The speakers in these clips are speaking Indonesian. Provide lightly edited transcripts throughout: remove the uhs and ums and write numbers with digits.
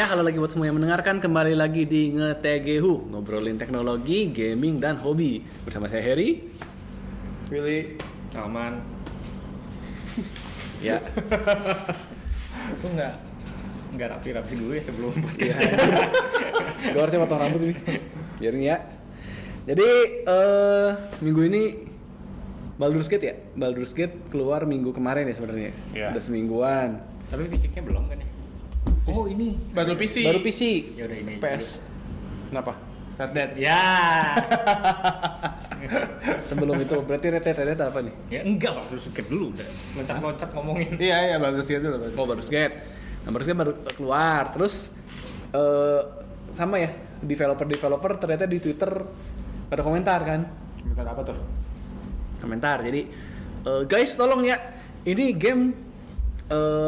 Ya, halo lagi buat semua yang mendengarkan. Kembali lagi di Ngetegehu, ngobrolin teknologi, gaming, dan hobi. Bersama saya Heri. Willy. Aman. Ya. Aku nggak rapi-rapi dulu ya sebelum podcast. Gue harusnya potong rambut ini. Biarin ya. Jadi minggu ini Baldur's Gate ya. Baldur's Gate keluar minggu kemarin ya sebenarnya. Ya. Udah semingguan. Tapi fisiknya belum kan ya? Oh ini Baru PC. Baru PC. ya udah ini PS. Kenapa? Red Dead. ya. Sebelum itu berarti Red Dead apa nih? Ya enggak Pak, terus skip dulu udah loncat-loncat ngomongin. Iya, Baldur's Gate dulu. Oh, Baldur's Gate. Baldur's Gate baru keluar. Terus sama ya, developer ternyata di Twitter ada komentar kan? Komentar apa tuh? Komentar. Jadi guys tolong ya, ini game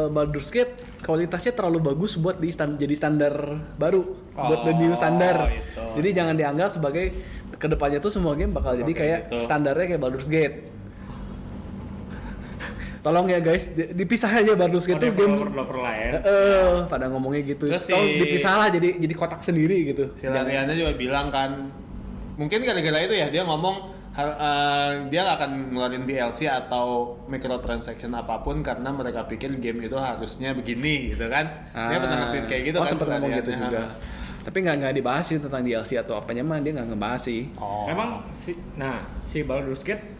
Baldur's Gate kualitasnya terlalu bagus buat jadi standar baru, buat the new standar. Itu. Jadi jangan dianggap sebagai kedepannya tuh semua game bakal jadi kayak gitu. standarnya kayak Baldur's Gate. Tolong ya guys, dipisah aja Baldur's Gate tuh game. Developer lain. Pada ngomongnya gitu. Terus Tolong dipisah lah jadi kotak sendiri gitu. Si Lariana juga bilang kan, mungkin gara-gara itu ya dia ngomong dia nggak akan ngeluarin DLC atau microtransaction apapun karena mereka pikir game itu harusnya begini gitu kan. Dia pernah nge-tweet kayak gitu kan. Sempat ngomong Lariana. gitu juga. Tapi nggak dibahas sih tentang DLC atau apanya mah, dia nggak ngebahas sih. Oh. Emang si Baldur's Gate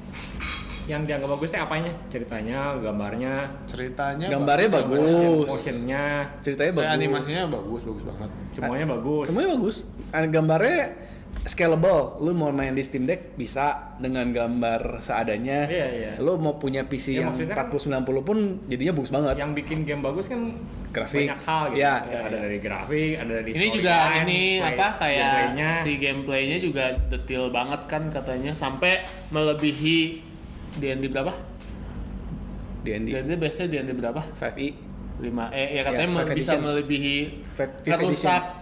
yang dianggap bagusnya apanya? Ceritanya, gambarnya, Gambarnya bagus. motionnya, Ceritanya bagus. animasinya bagus banget. semuanya bagus. Semuanya bagus. Gambarnya scalable. Lu mau main di Steam Deck bisa dengan gambar seadanya. Iya. Lu mau punya PC Ya, yang maksudnya kan 4090 pun jadinya bagus banget. Yang bikin game bagus kan Grafik. banyak hal gitu. Ya. Ada dari grafik, ada dari Ini juga kayak gameplaynya. si gameplaynya juga detail banget kan katanya sampai melebihi D&D berapa? D&D D&D biasanya D&D berapa? 5e 5E ya katanya Ya, 5th bisa edition. melebihi Fifth ngerusak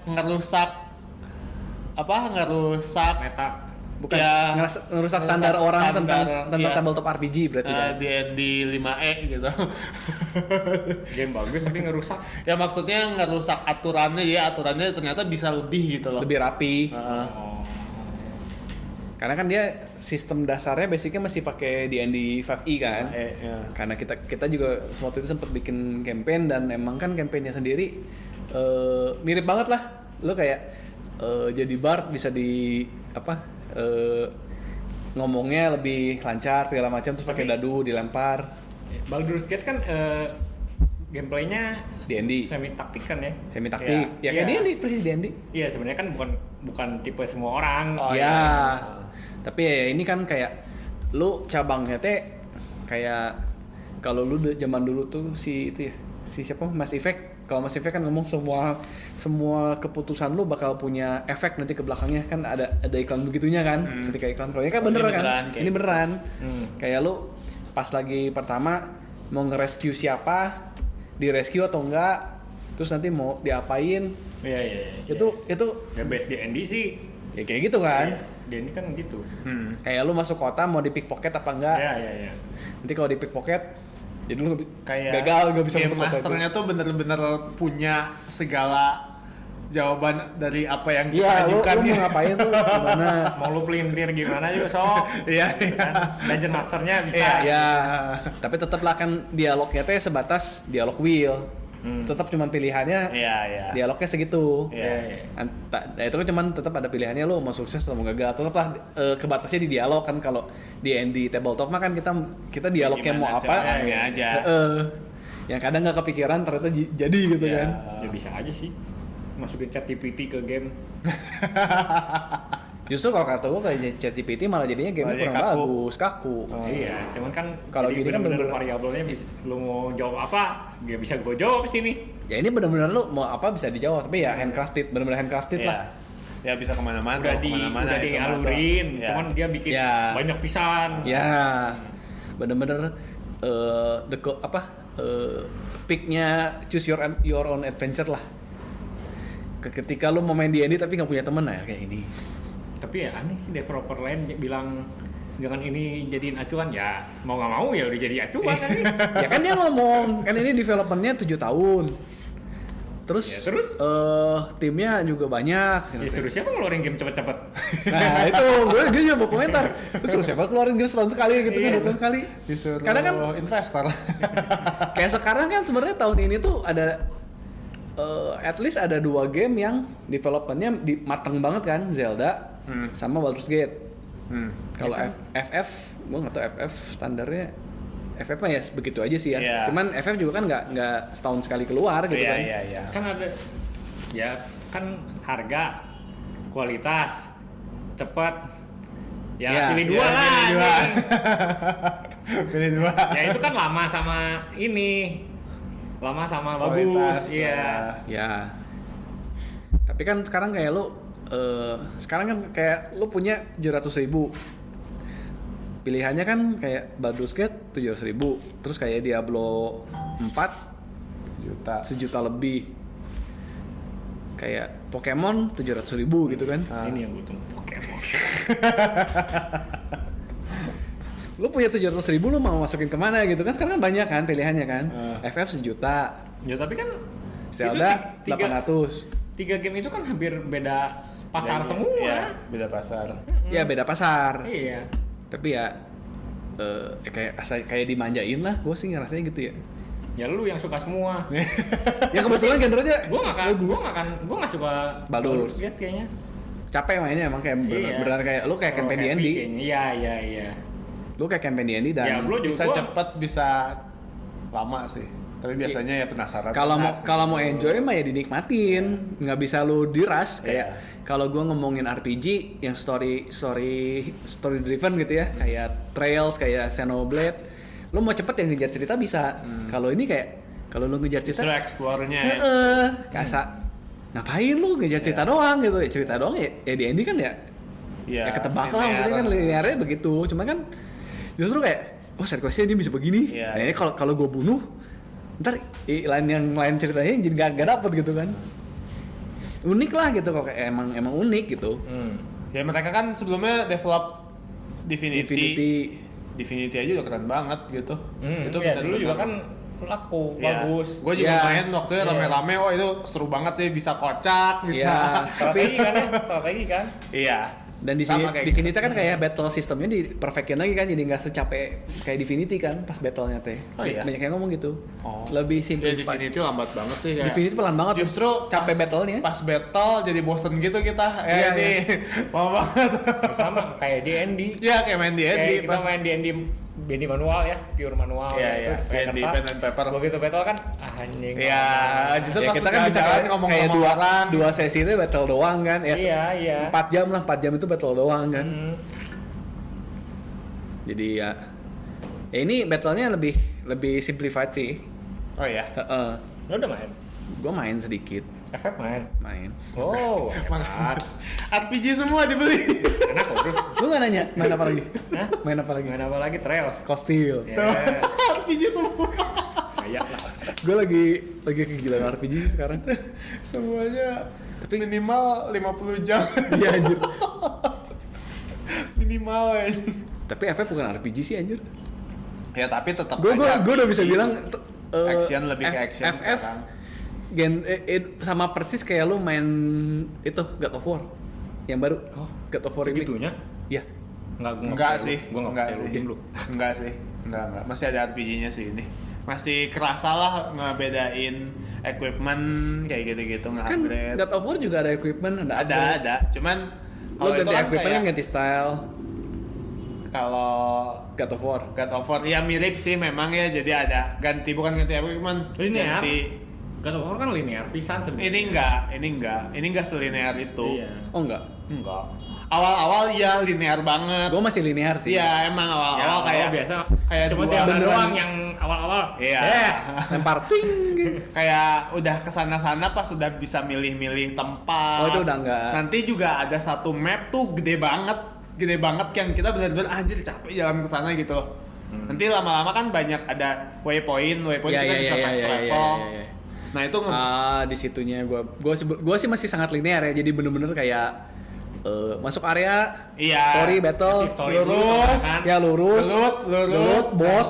meta. bukan Ya, ngerusak standar orang tentang ya. tabletop RPG berarti kan. D&D 5E gitu. Game bagus tapi ngerusak. Ya maksudnya ngerusak aturannya ternyata bisa lebih gitu loh. Lebih rapi. Oh. Karena kan dia sistem dasarnya basicnya masih pakai D&D 5e kan. Ya. Karena kita juga waktu itu sempat bikin campaign dan emang kan campaignnya sendiri mirip banget lah. Lo kayak jadi bard bisa ngomongnya lebih lancar segala macam, terus pakai dadu dilempar. Baldur's Gate kan gameplaynya D&D semi taktik kan ya. semi taktik. Ya kayak Iya. D&D persis D&D. Iya sebenarnya kan bukan tipe semua orang. Oh, ya. iya. Tapi ya ini kan kayak lu cabangnya teh kayak kalau lu zaman dulu tuh si siapa Mass Effect. Kalau Mass Effect kan ngomong semua keputusan lu bakal punya efek nanti ke belakangnya, kan ada iklan begitunya kan. Ketika iklan kalau ini kan beneran kan. Ini beneran. Kayak lu pas lagi pertama mau nge-rescue siapa, di-rescue atau enggak, terus nanti mau diapain. Iya. Itu Ya base D&D sih. ya kayak gitu kan. D&D kan gitu. Kayak lu masuk kota mau di pickpocket apa enggak? Iya. Nanti kalau di pickpocket jadi lu Kayak gagal gak bisa game masuk kota. masternya tuh bener-bener punya segala jawaban dari apa yang kita Iya, lu ajukan. mau ngapain tuh gimana? Mau lu pelintir gimana juga sok. Iya. Kan? Dungeon masternya bisa. Iya. Ya, tapi tetaplah kan dialognya teh sebatas dialog wheel. Tetap cuman pilihannya Iya. dialognya segitu. Iya. Itu kan cuman tetap ada pilihannya lu mau sukses atau mau gagal. Tetaplah kebatasnya di dialog kan. Kalau di D&D tabletop mah kan kita dialognya Gimana mau sih apa orangnya aja. yang kadang nggak kepikiran ternyata jadi gitu Iya. kan. Ya bisa aja sih. Masukin ChatGPT ke game. Justru kalau kata gue kayak ChatGPT malah jadinya gamenya Malah kurang kaku. bagus, kaku. Iya, cuman kan Kalau jadi gini kan bener-bener bener-bener- variabelnya bisa, lu mau jawab apa, gak bisa gue jawab sini. Ya ini benar-benar lu mau apa bisa dijawab, tapi ya handcrafted, benar-benar handcrafted Iya. lah. Ya bisa kemana-mana. Udah kalau kemana-mana udah itu mah tuh. dialurin, Iya. cuman dia bikin Ya. banyak pisan. Ya, benar-benar picknya choose your own adventure lah. Ketika lu mau main D&D tapi nggak punya temen ya kayak ini. Tapi ya aneh sih developer lain bilang jangan ini jadiin acuan, ya mau nggak mau ya udah jadi acuan kan. Ya kan dia ngomong kan ini developmentnya 7 tahun. Terus, Ya, terus? timnya juga banyak. Ya suruh siapa ngeluarin game cepet-cepet? Nah itu gue juga mau komentar. Terus siapa keluarin game setahun sekali gitu, Iya. 2 tahun sekali. Disuruh Karena kan investor. kayak sekarang kan sebenarnya tahun ini tuh ada at least ada 2 game yang developmentnya mateng banget kan, Zelda sama Baldur's Gate. Kalau FF, gue nggak tahu FF standarnya. FF mah ya begitu aja sih ya. Iya. Cuman FF juga kan nggak setahun sekali keluar gitu kan. Iya. Kan ada, ya kan harga, kualitas, cepat. Ya, Ya, pilih 2 ya, lah. pilih 2. nih. Pilih 2. Ya itu kan lama sama ini. Lama sama Kualitas, bagus. Iya. Ya. Tapi kan sekarang kayak lu sekarang kan kayak lu punya 700.000. Pilihannya kan kayak Baldur's Gate 700.000, terus kayak Diablo 4 Juta. 1 juta lebih. Kayak Pokemon 700.000 gitu kan. Ini yang gue tunggu, Pokemon. Lu punya 700.000 lu mau masukin kemana gitu kan? Sekarang kan banyak kan pilihannya kan. FF 1 juta, Ya tapi kan Zelda itu 800. 3 game itu kan hampir beda pasar semua. Iya, beda pasar. Ya beda pasar. Iya. Tapi ya kayak dimanjain lah, gue sih ngerasanya gitu ya. Ya lu yang suka semua. Ya kebetulan genrenya Gue nggak suka Baldur's Gate kayaknya. capek mainnya emang kayak Iya. beneran kayak lu kayak campaign di Happy Andy. kayaknya. Iya. Lu kayak campaign di Andy dan Ya gua juga Bisa cepet, bisa lama sih. Tapi biasanya ya penasaran. kalau mau enjoy mah ya dinikmatin, nggak bisa lu diras kayak kalau gua ngomongin RPG yang story driven gitu ya, kayak Trails, kayak Xenoblade, lu mau cepet yang ngejar cerita bisa. Kalau ini kayak kalau lu ngejar cerita, Justru explore-nya ya. kayak ngapain lu ngejar cerita doang gitu ya, cerita doang ya di Andy kan ya Iya. ketebak lah, maksudnya kan linearnya begitu. Cuma kan justru kayak side quest-nya dia bisa begini. Iya. Nah ini kalau gue bunuh ntar lain ceritanya jadi gak dapet gitu kan. Unik lah gitu kok, kayak emang unik gitu. Ya mereka kan sebelumnya develop Divinity aja udah keren banget gitu. Itu ya, dulu benar-benar juga kan laku, bagus. Gue juga Ya. main waktu itu rame-rame, itu seru banget sih, bisa kocak, bisa. Ya. Strategi kan. Iya. Dan di sini Sama kayak di sini kan kayak battle sistemnya diperfectin lagi kan, jadi nggak secapek kayak Divinity kan pas battlenya teh. Oh, iya? Banyak yang ngomong gitu. Oh. Lebih Ya simple. Divinity lambat banget sih kayak. Divinity pelan banget. Justru capek pas- battlenya. Pas battle jadi bosen gitu kita. Iya, Ini lama banget. Sama kayak D&D. Ya kayak main di Kayak Andy kita pas. main D&D manual ya, pure manual. Iya, ya, itu iya. kayak D&D kertas. pen and paper. Begitu battle kan anjing. Iya, justru Ya, pas kita kan bisa jalan kayak, ngomong kayak sama orang. dua sesi itu battle doang kan ya. Iya. 4 jam lah, 4 jam itu battle doang kan. Jadi ya ini battlenya lebih simplified sih. Oh iya. Lo udah main? Gue main sedikit, FF main. Oh, hebat. RPG semua dibeli. Enak kok terus. Lu gak nanya main apa lagi? Hah? Main apa lagi? Main apa lagi? Trails. Kostil. Ya, RPG semua. kayak lah. Gue lagi kegilaan RPG sih sekarang. Semuanya minimal 50 jam. Iya anjir. Minimal ya. Tapi FF bukan RPG sih anjir. Ya tapi tetap Gue udah bisa bilang action lebih ke action FF sekarang. sama persis kayak lu main itu God of War yang baru. God of War remake. Segitunya? Iya. Enggak sih. Gue Enggak nggak sih. game lu. Enggak sih. Enggak. Masih ada RPG-nya sih ini. Masih kerasa lah ngebedain equipment kayak gitu-gitu Kan nge-upgrade. God of War juga ada equipment, ada. Ada. Cuman Lo kalau itu ganti kan equipment kan kayak ganti style. kalau God of War. God of War ya mirip sih memang ya, jadi ada ganti, bukan ganti equipment, Linear. ganti. God of War kan linear pisan sebenarnya. Ini enggak selinear itu. Iya. Oh enggak. Enggak. Awal-awal ya linear banget. Gue masih linear sih. Iya, emang awal-awal Ya, kayak biasa. kayak Cuma dua Zelda beneran. doang yang awal-awal. Iya. Lempar ting. Kayak udah kesana-sana pas udah bisa milih-milih tempat. Oh, itu udah enggak. Nanti juga ada satu map tuh gede banget yang kita benar-benar anjir capek jalan ke sana gitu loh. Nanti lama-lama kan banyak ada waypoint Iya, kita bisa fast travel. iya. Nah itu Di situnya gue sih masih sangat linear ya, jadi bener-bener kayak masuk area Iya. story battle Kasih story dulu, lurus. kan? ya lurus Lurus, bos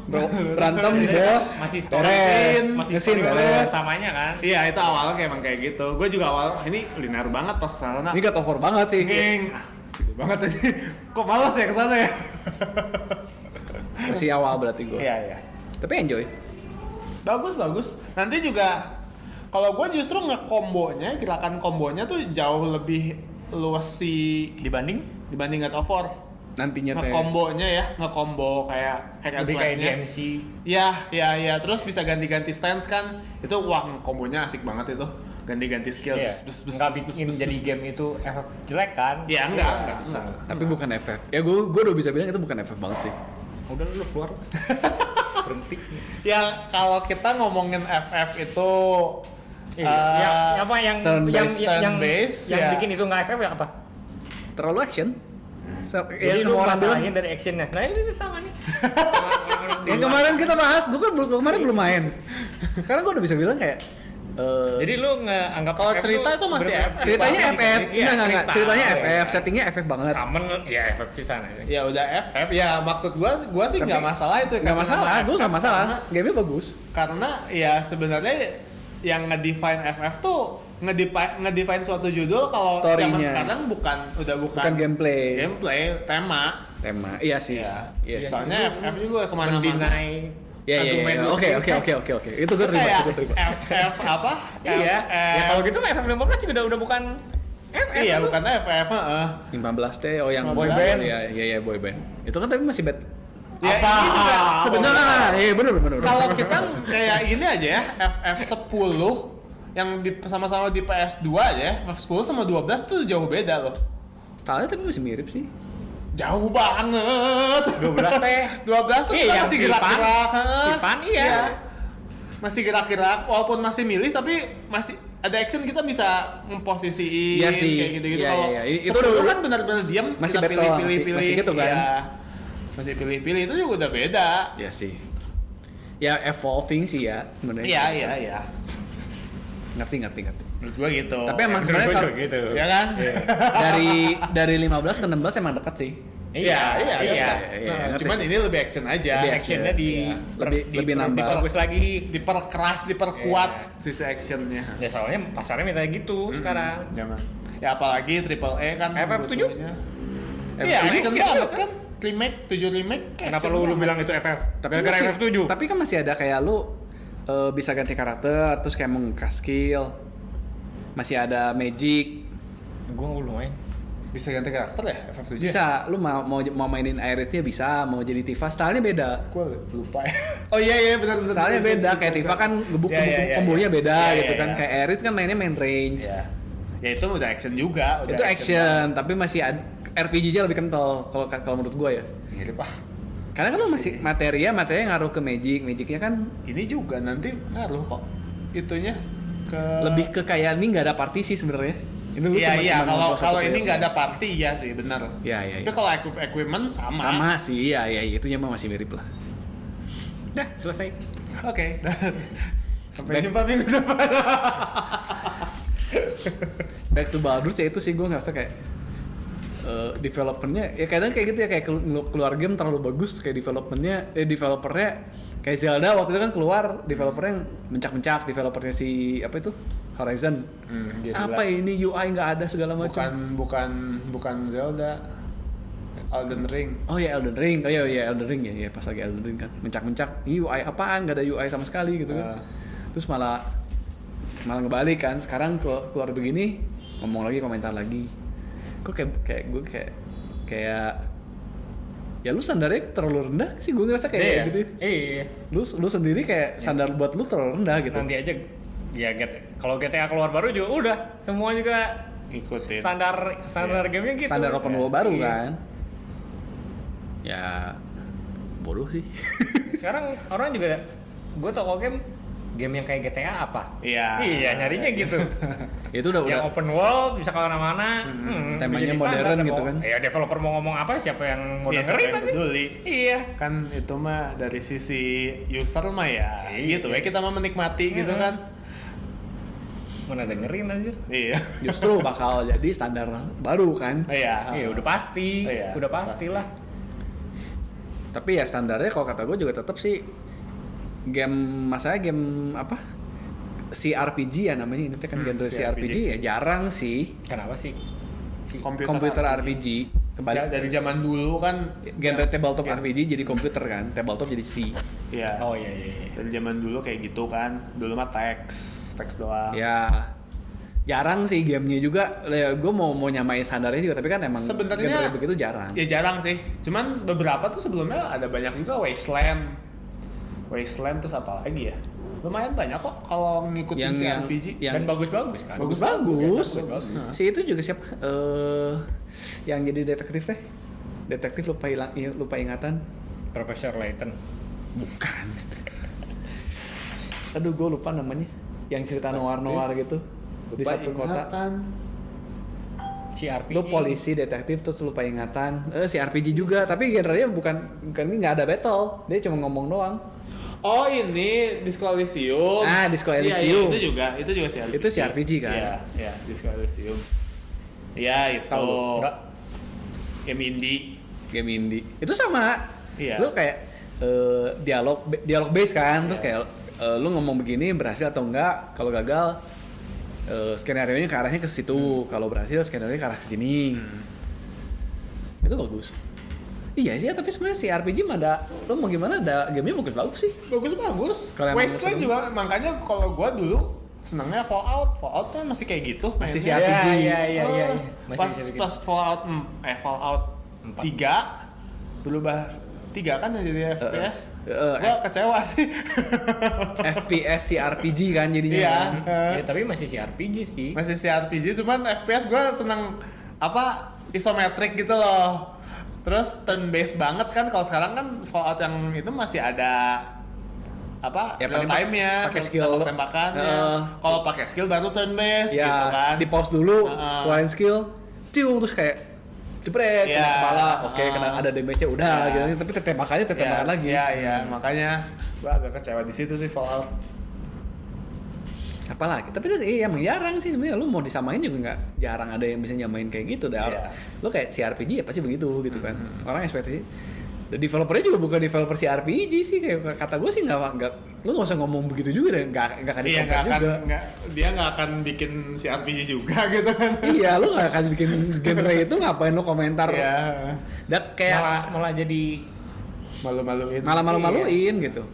berantem bos Masih story beres masih ngesin story beres samanya kan. Iya, itu awalnya kayak emang kayak gitu. Gue juga awal ini linear banget pas kesana. ini God of War banget sih Geng, gitu banget tadi. Kok malas ya kesana ya? masih awal berarti gue Iya. tapi enjoy Bagus. Nanti juga kalau gue justru nge-kombonya, gerakan kombonya tuh jauh lebih luas sih dibanding God of War. nantinya teh Nge-kombonya ya, nge-combo kayak hack and Lebih kayak slash-nya. DMC. Ya, terus bisa ganti-ganti stance kan. Itu wah, kombonya asik banget itu. Ganti-ganti skill. Iya. Bes, Nggak bikin jadi game itu FF jelek kan? Ya enggak. tapi bukan FF ya gue udah bisa bilang itu bukan FF banget sih Udah lu keluar. Berhenti. Ya kalau kita ngomongin FF itu Yang apa yang turn-based, ya. bikin itu nggak FF ya apa? terlalu action ya Jadi lu semua orang bilang masalahin dari actionnya. Nah ini sama nih. yang kemarin kita bahas gue kan kemarin belum main karena gue udah bisa bilang kayak Jadi lu nganggap Kalau FF cerita tuh itu masih bener-bener FF. ceritanya banget. FF Iya, enggak cerita. ceritanya Iya. FF settingnya FF banget Summon ya FF pisan aja. ya udah FF ya, maksud gua sih nggak masalah itu. nggak kasih masalah nama gue nggak FF masalah gamenya bagus karena ya sebenarnya yang ngedefine FF tuh ngedefine suatu judul kalau Story-nya. zaman sekarang bukan bukan gameplay tema. iya sih Ya. iya sih. Soalnya FF juga kemana-mana. Mendinai ya argumen lu oke sendiri. itu gue terima Kayak itu gue terima FF apa? Iya. Ya kalau gitu FF 15 juga udah bukan FF. Iya, itu. bukan FF, 15 teh yang Boy band. ya boy band itu kan tapi masih Ya, Apa? ini juga sebenarnya iya bener kalau kita kayak ini aja ya, FF10 yang sama-sama di PS2 aja ya, FF10 sama 12 tuh jauh beda loh. stylenya tapi masih mirip sih Jauh banget. 12 teh. 12 tuh Iya, kita yang masih Sipan. gerak-gerak. Sipan, iya. Masih gerak-gerak walaupun masih milih tapi masih ada action, kita bisa memposisiin Iya sih. kayak gitu-gitu. Iya, Kalau iya, iya. Itu 10 udah- kan benar-benar diam, masih kita battle, pilih-pilih masih gitu kan. Iya. Masih pilih-pilih itu juga udah beda. ya sih ya evolving sih ya sebenarnya Iya. ngerti Menurut gua gitu. tapi emang Menurut sebenarnya gua kalau- juga gitu. ya kan? dari 15 ke 16 emang deket sih Iya. Nah, ngerti cuman sih. ini lebih action aja. Lebih Actionnya lebih nambah. diperbagus lagi. Diperkeras, diperkuat sisi actionnya. Ya soalnya pasarnya minta gitu sekarang. Jangan. Ya apalagi Triple E kan FF7? butuhnya. Iya, FF7 action iya, banget kan? kan. Remake, 7 remake. Kenapa action lu banget. bilang itu FF? tapi Gara-gara masih, FF7. tapi kan masih ada kayak lu bisa ganti karakter terus kayak mengekas skill masih ada magic Gua belum main. Bisa ganti karakter ya FF7? bisa lu mau mainin Aerithnya bisa mau jadi Tifa stylenya beda Gue lupa ya. Oh iya benar. stylenya beda kayak Tifa kan gebuk Iya. kombonya beda Iya, gitu iya, kan iya. kayak Aerith kan mainnya main range Iya. Ya itu udah action juga. Udah itu action tapi masih RPG-nya lebih kental kalau menurut gua ya Mirip ah. karena kan lu masih materinya ngaruh ke magicnya kan Ini juga nanti ngaruh kok. Itunya ke lebih ke kayak ini nggak ada partisi sebenarnya ini lu Iya, cuma ngontrol kalau satu ini player. nggak ada party ya sih benar. Iya. Tapi kalau equipment sama sih iya itunya mah masih mirip lah Dah, selesai. Oke. Sampai jumpa minggu depan. back to Baldur's ya itu sih gue ngerasa kayak developernya ya kadang kayak gitu ya kayak keluar game terlalu bagus kayak developernya kayak Zelda waktu itu kan keluar developernya yang mencak-mencak developernya si apa itu Horizon apa ini UI nggak ada segala macam bukan Zelda. Elden Ring. oh ya Elden Ring Elden Ring ya pas lagi Elden Ring kan mencak-mencak ini UI apaan nggak ada UI sama sekali gitu kan terus malah ngebalik kan sekarang keluar begini ngomong lagi komentar lagi kok kayak ya lu standarnya terlalu rendah sih gue ngerasa kayak gitu Iya. lu sendiri kayak standar buat lu terlalu rendah gitu Nanti aja ya kalau GTA keluar baru juga udah semua juga Ikutin. standar gamenya gitu. standar open world baru Iya. kan ya bodoh sih Sekarang orang juga gue toko game yang kayak GTA apa? Iya. Iya, nyarinya gitu. itu udah Yang open world bisa kemana-mana. Temanya menjadi modern standar. gitu kan. Ya developer mau ngomong apa siapa yang mau Iya, siapa dengerin yang nanti? peduli. Iya. Kan itu mah dari sisi user mah ya Iya. gitu ya kita mah menikmati gitu kan. Mana dengerin anjir. Iya. Justru bakal jadi standar baru kan. Iya. Iya udah pasti. Iya, Udah pastilah. Tapi ya standarnya kalau kata gue juga tetap sih masalahnya game apa? CRPG ya namanya, ini tuh kan genre CRPG ya jarang sih. Kenapa sih? Komputer RPG kembali Dari zaman dulu kan genre tabletop RPG jadi komputer kan, tabletop jadi C. Iya. Oh iya. Dari zaman dulu kayak gitu kan. Dulu mah teks doang. Ya jarang sih gamenya juga. Ya, gue mau nyamain standarnya juga, tapi kan emang Sebenarnya genre begitu jarang. Ya jarang sih. Cuman beberapa tuh sebelumnya ada banyak juga Wasteland terus apa lagi ya? Lumayan banyak kok kalau ngikutin CRPG. yang Dan bagus-bagus kan. bagus. Bagus. Si itu juga siapa? Yang jadi detektif teh? Detektif lupa ingatan. Profesor Layton. Bukan. Aduh, gue lupa namanya. Yang cerita noir gitu di satu kota. Si RPG. Lu polisi, detektif, terus lupa ingatan. Si RPG juga, tapi genrenya bukan ini nggak ada battle. Dia cuma ngomong doang. Oh ini Disco Elysium. Disco Elysium. Iya, itu juga CRPG. Itu CRPG kan? Iya, Disco Elysium. Iya, itu. Tahu. Enggak. Game indie. Game indie. Itu sama. Iya. Lu kayak dialog base kan, terus kayak lu ngomong begini berhasil atau enggak, kalau gagal skenario-nya ke arahnya ke situ, kalau berhasil skenario-nya ke arah sini. Itu bagus. Iya sih, tapi sebenarnya si RPG mah ada, lo mau gimana ada gamenya bagus sih. Bagus. Kalau emang Wasteland seru. juga, makanya kalau gua dulu senangnya Fallout kan masih kayak gitu. Masih si mainnya. RPG. Iya. Pas Masih Fallout 4. 3 berubah 3 kan yang jadi FPS. Gua kecewa sih. FPS si RPG kan jadinya. Iya. Ya, tapi masih si RPG sih. Masih si RPG, cuman FPS gua seneng apa isometrik gitu loh. Terus turn based banget kan, kalau sekarang kan Fallout yang itu masih ada apa Ya, real time-nya, pakai skill tembakannya. Kalau pakai skill baru turn based Ya, gitu kan. di pause dulu, keluarin skill, terus kayak jebret, Ya, kena kepala, oke, kena ada damage-nya udah gitu. Tapi tembakannya tembakan lagi. Iya, makanya gua agak kecewa di situ sih Fallout. Apalagi, tapi itu emang jarang sih sebenarnya. Lu mau disamain juga nggak jarang ada yang bisa nyamain kayak gitu. Iya. Lu kayak CRPG ya pasti begitu gitu kan. Orang ekspektasi. Dan developernya juga bukan developer CRPG sih, kayak kata gue sih nggak. Lu nggak usah ngomong begitu juga deh, nggak akan Iya, di-compare juga. dia nggak akan bikin si RPG juga gitu kan. Iya, lu nggak akan bikin genre itu, ngapain lu komentar? Iya. Dan kayak Malah jadi Malu-maluin. malah malu-maluin gitu.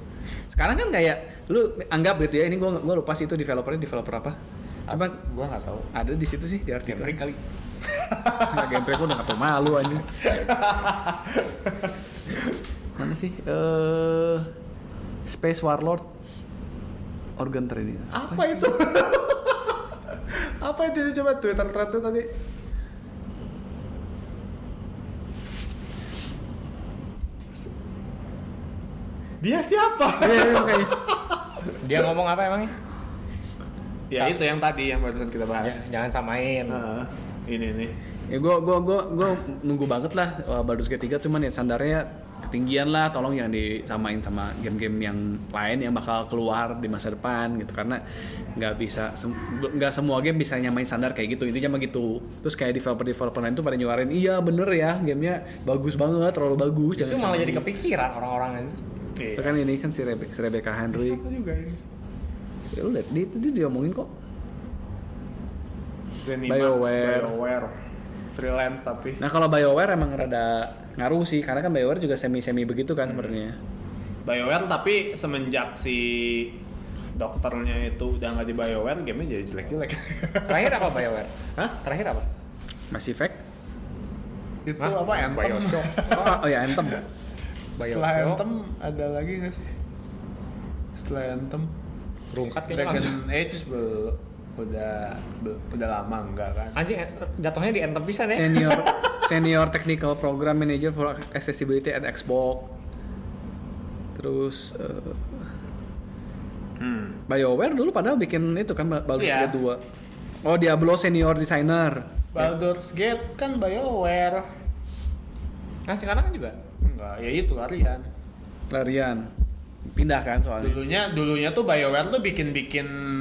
Sekarang kan kayak lu anggap gitu ya, ini gua lupa sih itu developer apa. Coba Gua nggak tahu. ada di situ sih di artikel. Game Freak kali. Nah, Game Freak udah nggak tahu malu anjing. Mana sih? Space Warlord Organ Trading. Apa itu? Apa itu? Coba Twitter thread-nya tadi. Dia siapa? Dia ngomong apa emangnya? Ya itu yang tadi yang barusan kita bahas. Jangan samain. Ini nih. Ya gua nunggu banget lah Baldur's Gate 3, cuman ya standarnya ketinggian lah, tolong jangan disamain sama game-game yang lain yang bakal keluar di masa depan gitu, karena nggak semua game bisa nyamain standar kayak gitu, intinya mah gitu. Terus kayak developer lain tuh pada nyuarin iya bener ya gamenya bagus banget, terlalu bagus, Itu malah jadi kepikiran orang-orang itu. Itu kan ini kan si Rebecca Henry. Siapa juga ini? Ya lu lihat dia diomongin kok. Zenimax, BioWare. BioWare. Freelance tapi. Nah kalau BioWare emang rada ngaruh sih, karena kan BioWare juga semi begitu kan sebenarnya. BioWare tapi semenjak si dokternya itu udah nggak di BioWare, gamenya jadi jelek-jelek. Terakhir apa BioWare? Hah? Terakhir apa? Mass Effect? Itu Hah? apa Anthem? Bioshock. Oh ya Anthem. Setelah Bioshock. Anthem ada lagi nggak sih? Setelah Anthem, Rungkat kayaknya langsung. Dragon Age udah lama enggak kan? Anjing jatuhnya di Anthem pisan ya. Senior Technical Program Manager for Accessibility at Xbox. Terus BioWare dulu padahal bikin itu kan Baldur's Iya. Gate 2. Oh Diablo Senior Designer. Baldur's Gate kan BioWare. Nah sekarang kan juga. Enggak, ya itu larian. Larian. pindah kan soalnya. Dulunya tuh BioWare tuh bikin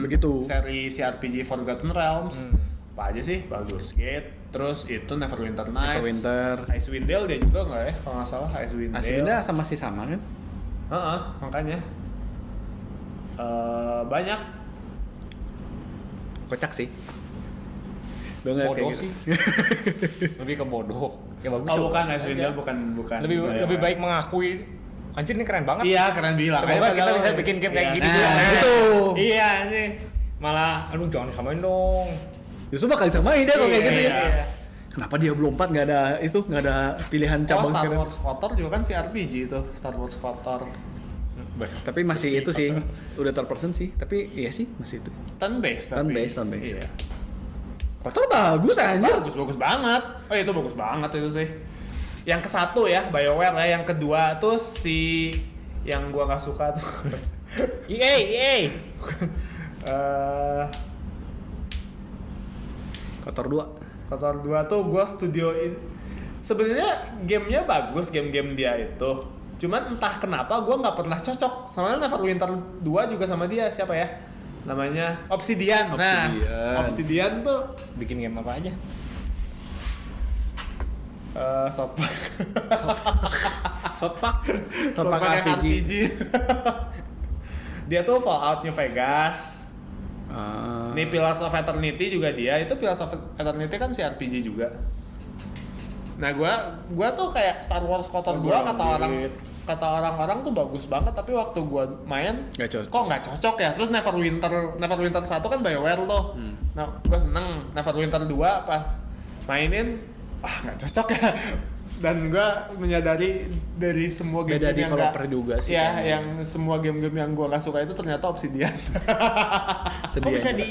Begitu. seri CRPG Forgotten Realms. Apa aja sih? Baldur's Gate, terus itu Neverwinter Nights. Neverwinter. Icewind Dale dia juga nggak ya? Kalau nggak salah Icewind Dale. Aslinya masih sama kan? Heeh, makanya. Banyak. Kocak sih. Banget Bodoh kayak sih. gitu. Lebih ke bodoh. Ya bagus. Oh ya, bukan bagus Icewind aja. Dale, bukan. Lebih baik mengakui anjir ini keren banget. Iya, keren bilang. Semoga Ayo, kita padahal- bisa bikin game kayak Iya. gini Nah, juga. gitu. Iya nih. Malah aduh jangan samain dong. Justru bakal disamain dia kalau kayak gitu ya. Iya. Kenapa dia belum 4 nggak ada pilihan Oh, cabang Star sekarang? Wars KOTOR juga kan CRPG itu, Star Wars KOTOR. Tapi masih itu sih, udah third person sih. Tapi iya sih masih itu. Turn based tapi. Turn based. Iya. Kotor bagus aja. Bagus banget. Oh itu bagus banget itu sih. Yang ke satu ya BioWare ya, yang kedua tuh si yang gua nggak suka tuh. EA. Kotor 2. KOTOR 2 tuh gua studioin. Sebenarnya gamenya bagus, game-game dia itu. Cuman entah kenapa gua nggak pernah cocok. Sama Neverwinter 2 juga sama dia, siapa ya? Namanya Obsidian. Nah, Obsidian tuh Bikin game apa aja? Sopak. Sopak Sopak yang RPG. RPG. Dia tuh Fallout New Vegas. Nih Pillars of Eternity juga dia. Itu Pillars of Eternity kan si RPG juga. Nah, gua tuh kayak Star Wars KOTOR 2 kata orang-orang tuh bagus banget, tapi waktu gua main Nggak cocok. kok nggak cocok ya. Terus Neverwinter 1 kan BioWare tuh. Nah, gua seneng Neverwinter 2 pas mainin nggak cocok ya. Dan gua menyadari dari semua Beda game yang developer juga sih ya, kayaknya. yang semua game-game yang gua nggak suka itu ternyata Obsidian. Kok bisa aja. di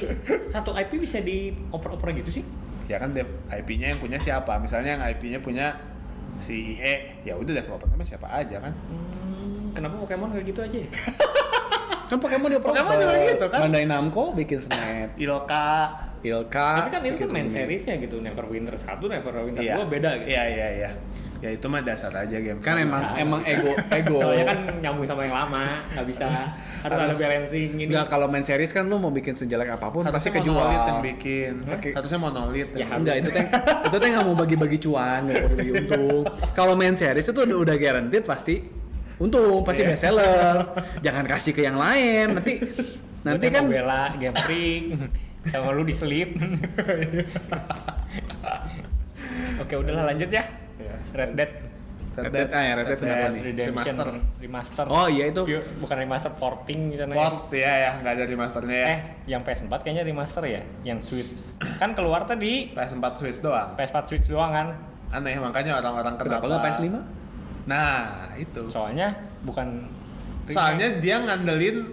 satu IP bisa dioper-oper gitu sih? Ya kan IP-nya yang punya siapa? Misalnya yang IP-nya punya si EA, ya udah developernya mah siapa aja kan? Kenapa Pokemon kayak gitu aja? Kan Pokemon dia Pokemon juga gitu kan? Bandai Namco bikin Snap, Ilka. Ilka. Tapi kan itu bikin kan main Rumit. seriesnya gitu. Neverwinter 1, Neverwinter Iya. 2 beda gitu. Iya. Ya itu mah dasar aja game. Kan emang ego. Soalnya kan nyambung sama yang lama, nggak bisa harus ada balancing ini. Enggak, kalau main series kan lu mau bikin sejelek apapun pasti harusnya kejual. Monolith yang bikin. Pakai- Harusnya Monolith. Ya, yang Enggak, itu teh nggak mau bagi-bagi cuan, nggak mau bagi untung. Kalau main series itu udah guaranteed pasti untung, pasti best seller. Jangan kasih ke yang lain, nanti kan bela Game Freak sama lu diselip. Oke, udahlah lanjut ya. Iya. Red Dead Red Dead kenapa nih? Redemption Remaster. remaster. Oh iya itu. Bukan remaster, porting misalnya. Port ya, nggak ada remasternya ya. Yang PS4 kayaknya remaster ya, yang Switch. Kan keluar tadi PS4 Switch doang. PS4 Switch doang kan. Aneh, makanya orang-orang Kenapa nggak PS5? Nah, itu. Soalnya bukan Soalnya dia ngandelin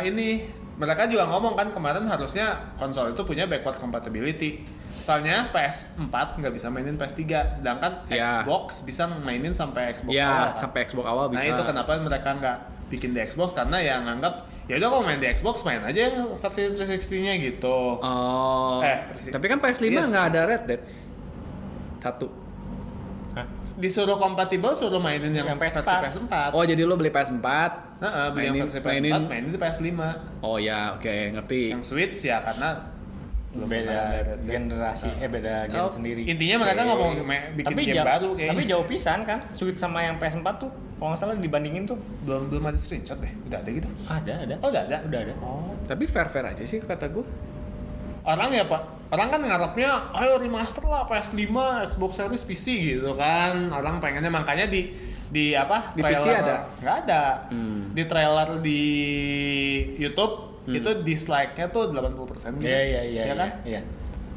ini. Mereka juga ngomong kan kemarin harusnya konsol itu punya backward compatibility. Soalnya PS4 nggak bisa mainin PS3, sedangkan Ya. Xbox bisa mainin sampai Xbox awal. Ya, kan? sampai Xbox awal bisa. Nah itu kenapa mereka nggak bikin di Xbox, karena ya nganggap ya udah kalau main di Xbox main aja yang versi 360-nya gitu. Oh. Tapi kan PS5 Iya. nggak ada Red Dead. 1. Disuruh kompatibel suruh mainin yang Yang versi PS4. PS4. Oh, jadi lo beli PS4. Beli yang versi PS4 mainin di PS5. Oh ya, oke, ngerti. Yang Switch ya karena belum pernah beda ada Red Dead. generasi, beda game sendiri. Intinya mereka nggak mau bikin game baru kayaknya. Tapi jauh pisan kan, Switch sama yang PS4 tuh, kalau nggak salah dibandingin tuh belum ada screenshot deh. Udah ada gitu. ada. Oh, udah ada. Udah ada. Tapi fair aja sih kata gue. Orang ya Pak, orang kan ngarepnya ayo remaster lah PS5, Xbox Series PC gitu kan. Orang pengennya makanya di apa? Di PC ada? Nggak ada. Di trailer di YouTube itu dislike-nya tuh 80% gitu. Iya Ya kan? Iya.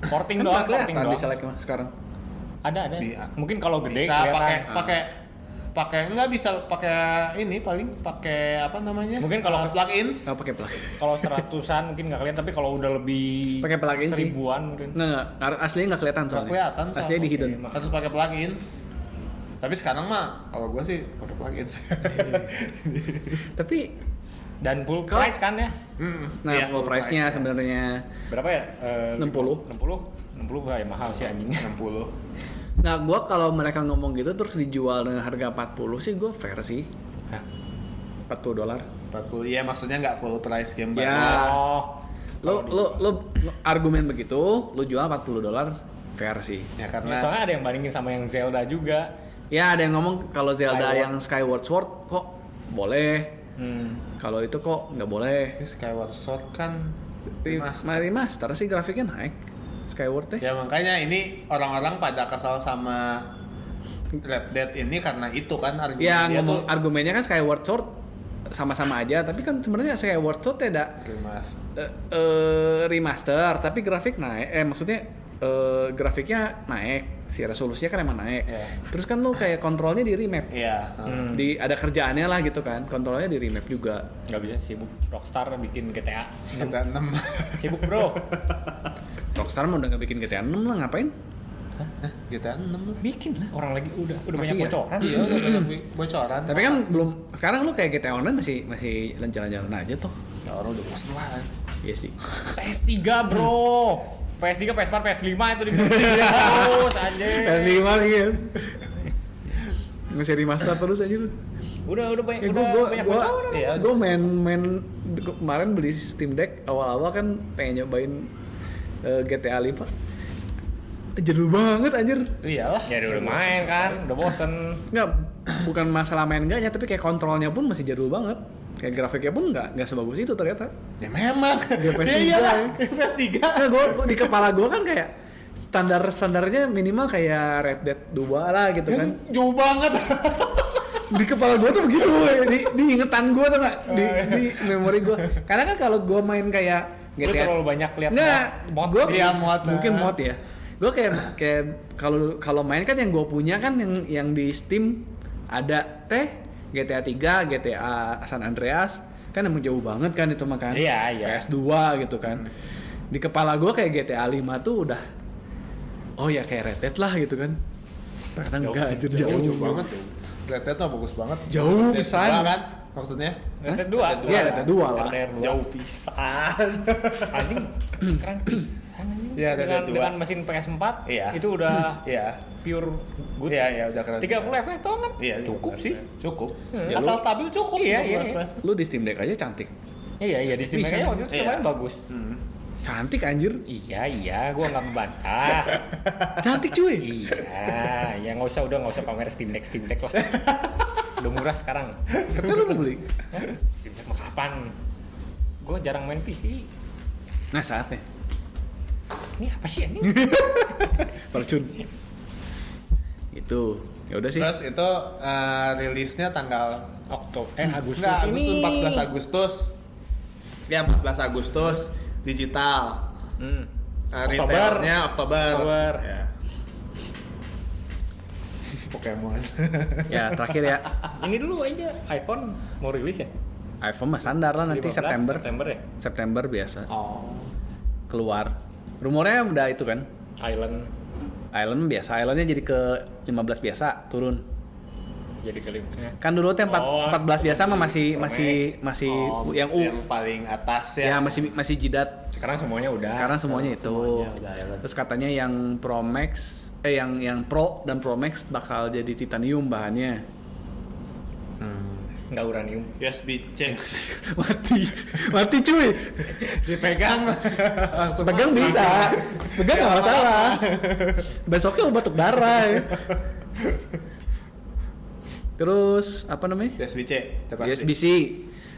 Porting Kan doang, nggak porting kelihatan doang. bisa like sekarang. Ada. Mungkin kalau gede Bisa kelihatan. pakai nggak bisa pakai ini paling pakai apa namanya? Mungkin kalau plugins. Nggak pakai plug. Kalau 100-an mungkin nggak kelihatan, tapi kalau udah lebih Pakai plugin sih. 1000-an mungkin. Nggak, aslinya nggak kelihatan Nggak soalnya. kelihatan Aslinya di hidden. Oke, Harus pakai plugins. Tapi sekarang mah kalau gue sih pakai plugins. Tapi Dan full Kalau- price kan ya? nah Iya, full price-nya price, ya. sebenarnya Berapa ya? 60. 60 kayak mahal sih anjing. 60. Nah, gua kalau mereka ngomong gitu terus dijual dengan harga 40 sih gua fair sih. Hah? $40. 40 ya, maksudnya nggak full price game baru. Ya. Oh. Lu argumen begitu, lu jual $40 fair sih. Ya Nah, karena soalnya ada yang bandingin sama yang Zelda juga. Ya ada yang ngomong kalau Zelda Skyward. yang Skyward Sword kok boleh, kalau itu kok nggak boleh. ini Skyward Sword kan remaster. Remaster sih grafiknya naik Skyward teh. Ya makanya ini orang-orang pada kesal sama Red Dead ini karena itu kan argumen Ya dia ngomong tuh argumennya kan Skyward Sword sama-sama aja, tapi kan sebenarnya Skyward Sword tidak remaster. remaster, tapi grafik naik. Maksudnya grafiknya naik, si resolusinya kan emang naik. Iya. Terus kan lu kayak kontrolnya di remap. Iya. Ada kerjaannya lah gitu kan, kontrolnya di remap juga. Nggak bisa sibuk Rockstar bikin GTA. Kita 6. Sibuk bro. Rockstar mah udah nggak bikin GTA 6 lah, ngapain? GTA 6 lah. Bikin lah, orang lagi udah Masih banyak ya? bocoran. Iya, udah banyak bocoran. Tapi kan belum, sekarang lu kayak GTA Online masih jalan-jalan aja tuh. ya orang udah bosan lah. Iya sih. PS3 bro. PS3, PS4, PS5 itu terus anjir. PS5 sih ya. Masih remaster terus aja lu. Udah banyak Ya, banyak bocoran. Iya. gue main kemarin beli Steam Deck awal-awal kan pengen nyobain GTA 5. Jadul banget anjir. Iyalah. Ya udah main kan, udah bosen. Enggak, bukan masalah main enggaknya, tapi kayak kontrolnya pun masih jadul banget. Kayak grafiknya pun enggak sebagus itu ternyata. Ya memang. Dia PS3. Ya iyalah, PS3. Nah, gua di kepala gue kan kayak standarnya minimal kayak Red Dead 2 lah gitu kan. Jauh banget. Di kepala gue tuh begitu, di ingetan gue tuh nggak, di memori gue. Karena kan kalau gue main kayak Gue GTA, terlalu banyak lihat nggak, mod. gue Iya, mod. mungkin mod ya. Gue kayak kalau main kan yang gue punya kan yang di Steam ada GTA 3, GTA San Andreas kan emang jauh banget kan itu mah kan. Iya. PS2 gitu kan. Di kepala gue kayak GTA 5 tuh udah, oh ya kayak Red Dead lah gitu kan. Ternyata enggak, anjir jauh banget. Red Dead tuh bagus banget. Jauh Red Dead pisan. 2 kan maksudnya. Red Dead 2. Iya, Red Dead 2 lah. Jauh pisan. Anjing keren pisan anjing. Iya, Red Dead 2. Dengan mesin PS4 Iya. itu udah Iya. pure good. Iya, udah keren. 30 FPS doang kan? Iya, Cukup sih. Cukup. Ya, Asal lu- stabil cukup. Iya, 30 iya. FPS. Lu di Steam Deck aja cantik. Iya di Steam Bisa. kayaknya waktu itu Iya. kemarin bagus. Cantik anjir. Iya, gua nggak membantah. Cantik cuy. Iya, ya nggak usah pamer Steam Deck lah. Udah murah sekarang. Katanya lu mau beli. Hah? Steam Deck mah kapan? Gua jarang main PC. Nah, saatnya. Ini apa sih ini? Fortune. Itu. Ya udah sih. Terus itu rilisnya tanggal Agustus enggak, ini. 14 Agustus. Ya, 14 Agustus digital. Retailnya Oktober. Ya. Pokemon. Ya, terakhir ya. Ini dulu aja iPhone mau rilis ya? iPhone mah standar lah nanti 15 September ya? September biasa Oh. keluar. Rumornya udah itu kan. Island Biasa. Islandnya jadi ke 15 biasa turun. jadi kelipnya. Kan dulu tuh 14 biasa mah masih Oh, yang yang paling atas ya ya. masih jidat. Sekarang semuanya udah. Sekarang semuanya itu. semuanya udah Island. Terus katanya yang Pro Max yang Pro dan Pro Max bakal jadi titanium bahannya. Nggak uranium. USB C. mati cuy. Dipegang langsung Pegang mati. bisa, pegang nggak masalah. Besoknya lu batuk darah. Ya. Terus apa namanya? USB C. USB-C.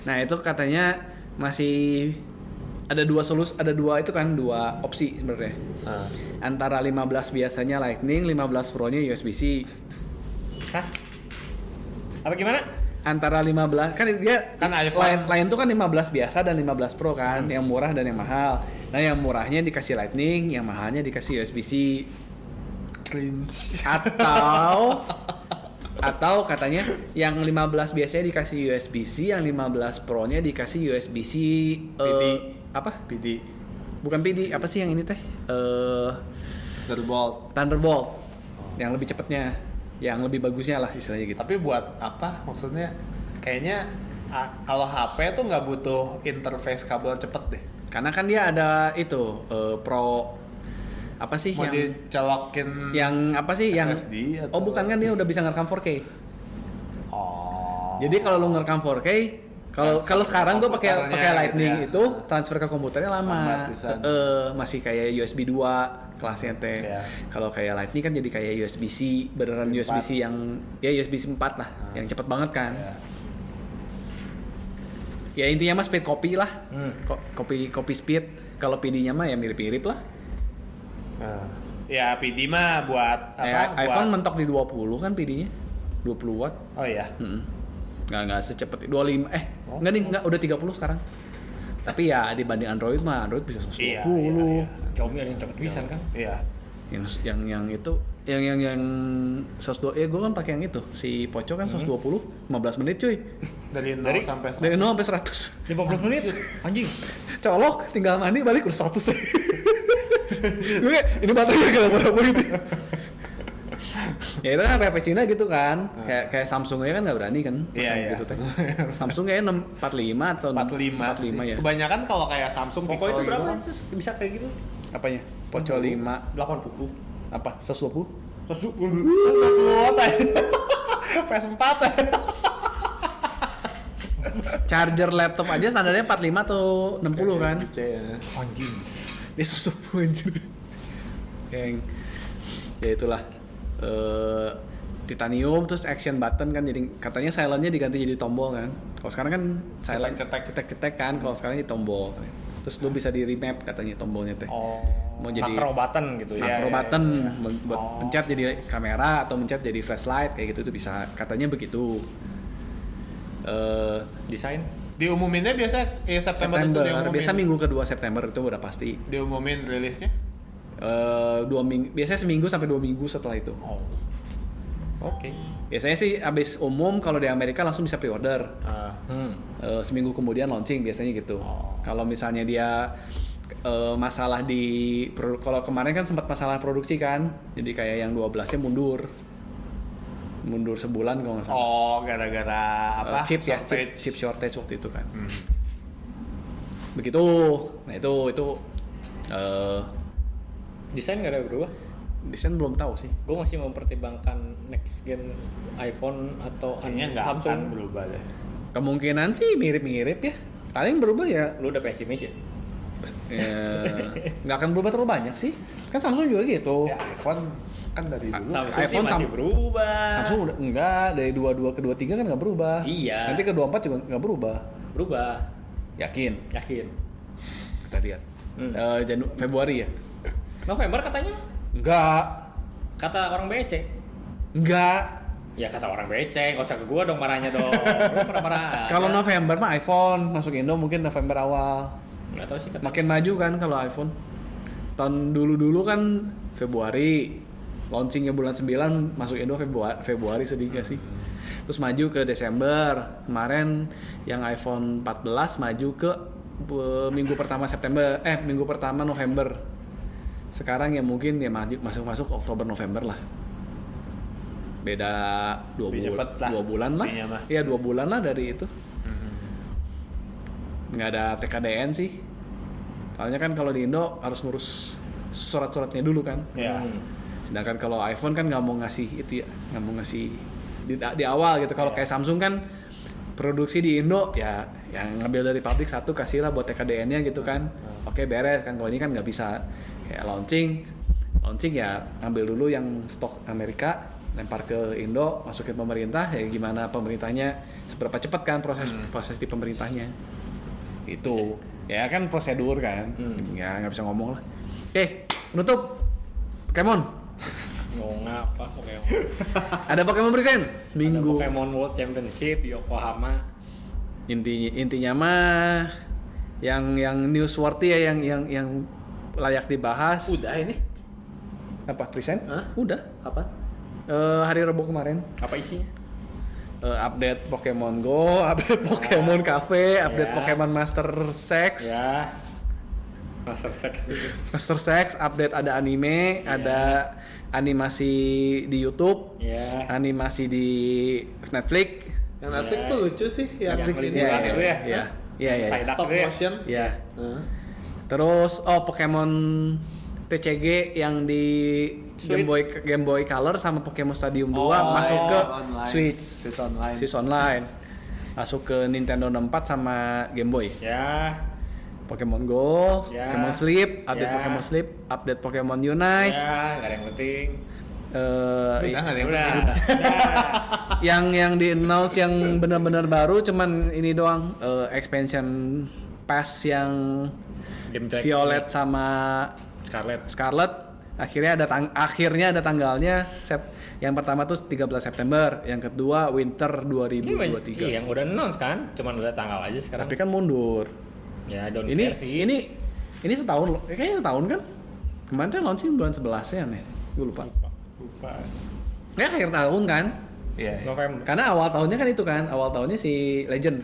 Nah itu katanya masih ada dua opsi sebenarnya. Antara 15 biasanya Lightning, 15 Pro-nya USB-C. Hah? Apa gimana? Antara 15 kan dia Kan iPhone. lain tuh kan 15 biasa dan 15 Pro kan, yang murah dan yang mahal. Nah, yang murahnya dikasih Lightning, yang mahalnya dikasih USB-C. Cringe. Atau katanya yang 15 biasanya dikasih USB-C, yang 15 Pro-nya dikasih USB-C PD. apa? PD. Bukan PD, apa sih yang ini teh? Thunderbolt. Thunderbolt. Yang lebih cepatnya, yang lebih bagusnya lah istilahnya gitu. Tapi buat apa? Maksudnya kayaknya kalau HP tuh nggak butuh interface kabel cepet deh. Karena kan dia ada itu Pro apa sih Mau dicolokin yang apa sih yang SSD atau- oh bukan kan dia udah bisa ngerekam 4K. Oh. Jadi kalau lu ngerekam 4K, kalau sekarang gue pakai komputernya Lightning gitu ya. itu transfer ke komputernya lama. Lambat pisan. Masih kayak USB 2 kelasnya teh. Iya. Kalau kayak Lightning kan jadi kayak USB-C, beneran USB USB-C yang ya USB-C 4 lah, yang cepet banget kan. Iya. Ya intinya mah speed copy lah. Copy speed. Kalau PD-nya mah ya mirip-mirip lah. Nah, ya PD mah buat Kayak apa? iPhone Buat, mentok di 20 kan PD-nya. 20 watt. oh iya. Nggak secepat 25 enggak nih, enggak udah 30 sekarang. Tapi ya dibanding Android mah Android bisa 120. Iya. Xiaomi ada yang cepet pisan kan. Iya. Yang itu yang 120 ya gue kan pakai yang itu. Si Poco kan 120 15 menit cuy. Dari 0 sampai 100. Dari 0 sampai 100. 50 menit anjing. Colok, tinggal mandi balik udah 100. Gue ini baterainya gak berapa gitu. Ya itu kan HP Cina gitu kan. Kayak Samsung aja kan enggak berani kan. Iya. Gitu teh. Samsung kayaknya 45 atau 45 sih. ya. Kebanyakan kalau kayak Samsung Pokoknya Pixel itu berapa? gitu kan. Terus bisa kayak gitu. Apanya? Poco 5 80. apa? 120? 120 watt aja. PS4 aja. Charger laptop aja standarnya 45 atau 60 kan? USB-C ya. Anjing. Dia 120 anjir. Yang ya itulah titanium terus action button kan, jadi katanya silentnya diganti jadi tombol kan. Kalau sekarang kan silent cetek kan, kalau sekarang jadi tombol. Terus lu bisa di remap katanya tombolnya teh. Oh. Mau jadi Macro button gitu ya. macro iya, button iya. buat pencet jadi kamera atau mencet jadi flashlight kayak gitu tuh bisa, katanya begitu. Desain. Diumuminnya biasa September itu diumumin. Biasa minggu kedua September itu udah pasti. Diumumin rilisnya. 2 minggu, biasanya seminggu sampai 2 minggu setelah itu. Oh. Oke. Biasanya sih abis umum kalau di Amerika langsung bisa pre-order. Seminggu kemudian launching biasanya gitu. Kalau misalnya dia masalah di kalau kemarin kan sempat masalah produksi kan, jadi kayak yang 12-nya mundur sebulan kalau nggak salah. Oh, gara-gara apa? Chip ya, Shortage. chip shortage waktu itu kan. Begitu. Nah itu Desain nggak ada berubah. desain belum tahu sih. Gue masih mempertimbangkan next gen iPhone atau Kayaknya nggak akan Samsung. berubah deh. Kemungkinan sih mirip-mirip ya. Paling berubah ya Lu udah pesimis ya? nggak akan berubah terlalu banyak sih. Kan Samsung juga gitu. Ya iPhone kan dari dulu. Samsung iPhone sih masih berubah. Samsung udah enggak, dari 22 ke 23 kan nggak berubah. Iya. Nanti ke 24 juga nggak berubah. Berubah. Yakin? Yakin. Kita lihat. Februari ya? November katanya. Enggak. Kata orang BC. Enggak. Ya kata orang BC, nggak usah ke gua dong marahnya dong. Lu marah-marah. Kalau November mah iPhone masuk Indo mungkin November awal. Nggak tahu sih kata. Makin maju kan kalau iPhone. Tahun dulu kan Februari. Launchingnya bulan 9 masuk Indo Februari sedih gak sih? Terus maju ke Desember. Kemarin yang iPhone 14 maju ke minggu pertama minggu pertama November. Sekarang ya mungkin ya masuk Oktober November lah. Beda 2 bulan lah. Iya 2 bulan lah dari itu. Nggak ada TKDN sih. Soalnya kan kalau di Indo harus ngurus surat-suratnya dulu kan. Ya. Sedangkan kalau iPhone kan nggak mau ngasih itu ya, nggak mau ngasih di awal gitu. Kalau kayak Samsung kan produksi di Indo ya yang ngambil dari pabrik satu kasih lah buat TKDN-nya gitu kan. Oke beres kan. Kalau ini kan nggak bisa kayak launching ya ambil dulu yang stok Amerika, lempar ke Indo, masukin pemerintah ya gimana pemerintahnya seberapa cepat kan proses di pemerintahnya itu ya kan prosedur kan. Ya nggak bisa ngomong lah. Penutup Pokemon. Ngomong apa Pokemon? Ada Pokemon present minggu. Ada Pokemon World Championship Yokohama. Intinya mah yang newsworthy ya, yang layak dibahas. Udah ini. Apa present? Hah? Udah. Kapan? Hari Rabu kemarin. Apa isinya? Update Pokemon Go, update Pokemon Cafe, update Pokemon Master Sex. Ya. Master Sex itu. Master Sex, update ada anime, ada animasi di YouTube, animasi di Netflix. Yang Netflix tuh lucu sih, yang Netflix ini. liburan itu ya? Iya. Stop motion. Iya. Terus Pokemon TCG yang di Game Boy Color sama Pokemon Stadium 2 masuk ke Online. Switch Online. Online. masuk ke Nintendo 64 sama Game Boy. Ya. Pokemon Go, Ya. Pokemon Sleep, update Ya. Pokemon Sleep, update Pokemon Unite. Ya, nggak ada yang penting. Udah nggak ada yang Udah. penting. Yang di announce yang benar-benar baru cuman ini doang, expansion pass yang Game track Violet sama Scarlet. Scarlet akhirnya ada tanggalnya. Yang pertama tuh 13 September, yang kedua Winter 2023. Iya, yang udah announce kan, cuman ada tanggal aja sekarang. Tapi kan mundur. Ya, don't Ini care sih. ini setahun loh. Kayaknya setahun kan? Kemarin tuh launching bulan 11 ya nih. Gue lupa. Lupa. Ya akhir tahun kan? Iya. November. Karena awal tahunnya kan itu kan. Awal tahunnya si Legend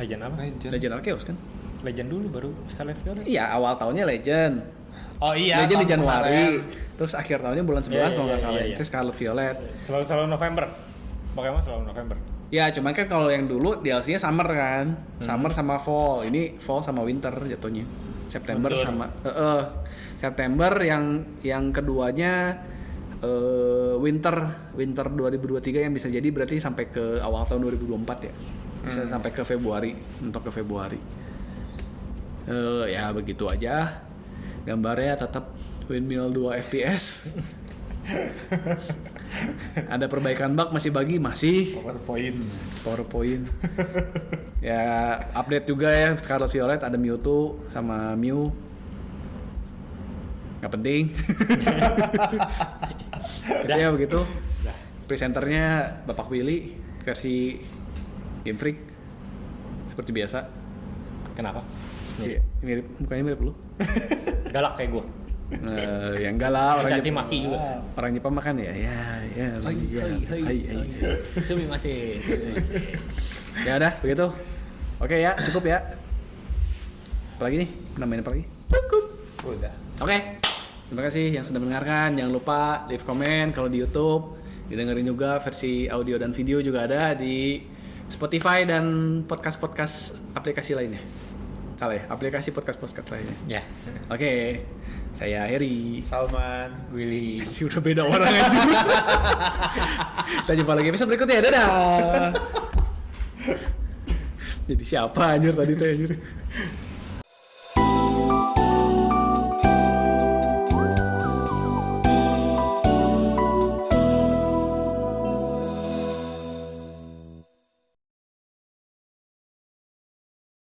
Legend apa? Legend Arceus kan? Legend dulu baru Scarlet Violet. Iya, awal tahunnya Legend. Oh iya. Legend di tahun Januari. kemarin. Terus akhir tahunnya bulan 11 Iya, kalau nggak iya, salah. iya. Itu Scarlet Violet. Selalu November. Pokemon selalu November. Ya, cuman kan kalau yang dulu DLC-nya summer kan. Summer sama fall. Ini fall sama winter jatuhnya. September Mundur. sama September yang keduanya winter 2023 yang bisa jadi berarti sampai ke awal tahun 2024 ya. Bisa sampai ke Februari, untuk ke Februari. Ya begitu aja. Gambarnya tetap windmill 2 FPS. Ada perbaikan bug masih masih PowerPoint. Ya update juga ya Scarlet Violet, ada Mewtwo sama Mew. Gak penting. Ya begitu. Presenternya Bapak Willy versi Game Freak seperti biasa. Kenapa? Iya, mirip, mukanya mirip lu. Galak kayak gue. Ya enggak lah, orang Caci Jepang, maki juga. orang Jepang makan ya. Hai. Sumi masih. Ya udah begitu. Oke ya, cukup ya. Apalagi nih? Nambahin apa lagi? Udah. Oke. Terima kasih yang sudah mendengarkan. Jangan lupa leave comment kalau di YouTube. Didengerin juga versi audio dan video juga ada di Spotify dan podcast-podcast aplikasi lainnya. Salah ya? Aplikasi podcast-podcast lainnya. Ya. Oke. Saya Heri. Salman. Willy. Si udah beda orang aja. Kita jumpa lagi episode berikutnya. Dadah. Jadi siapa anjir tadi tuh anjir?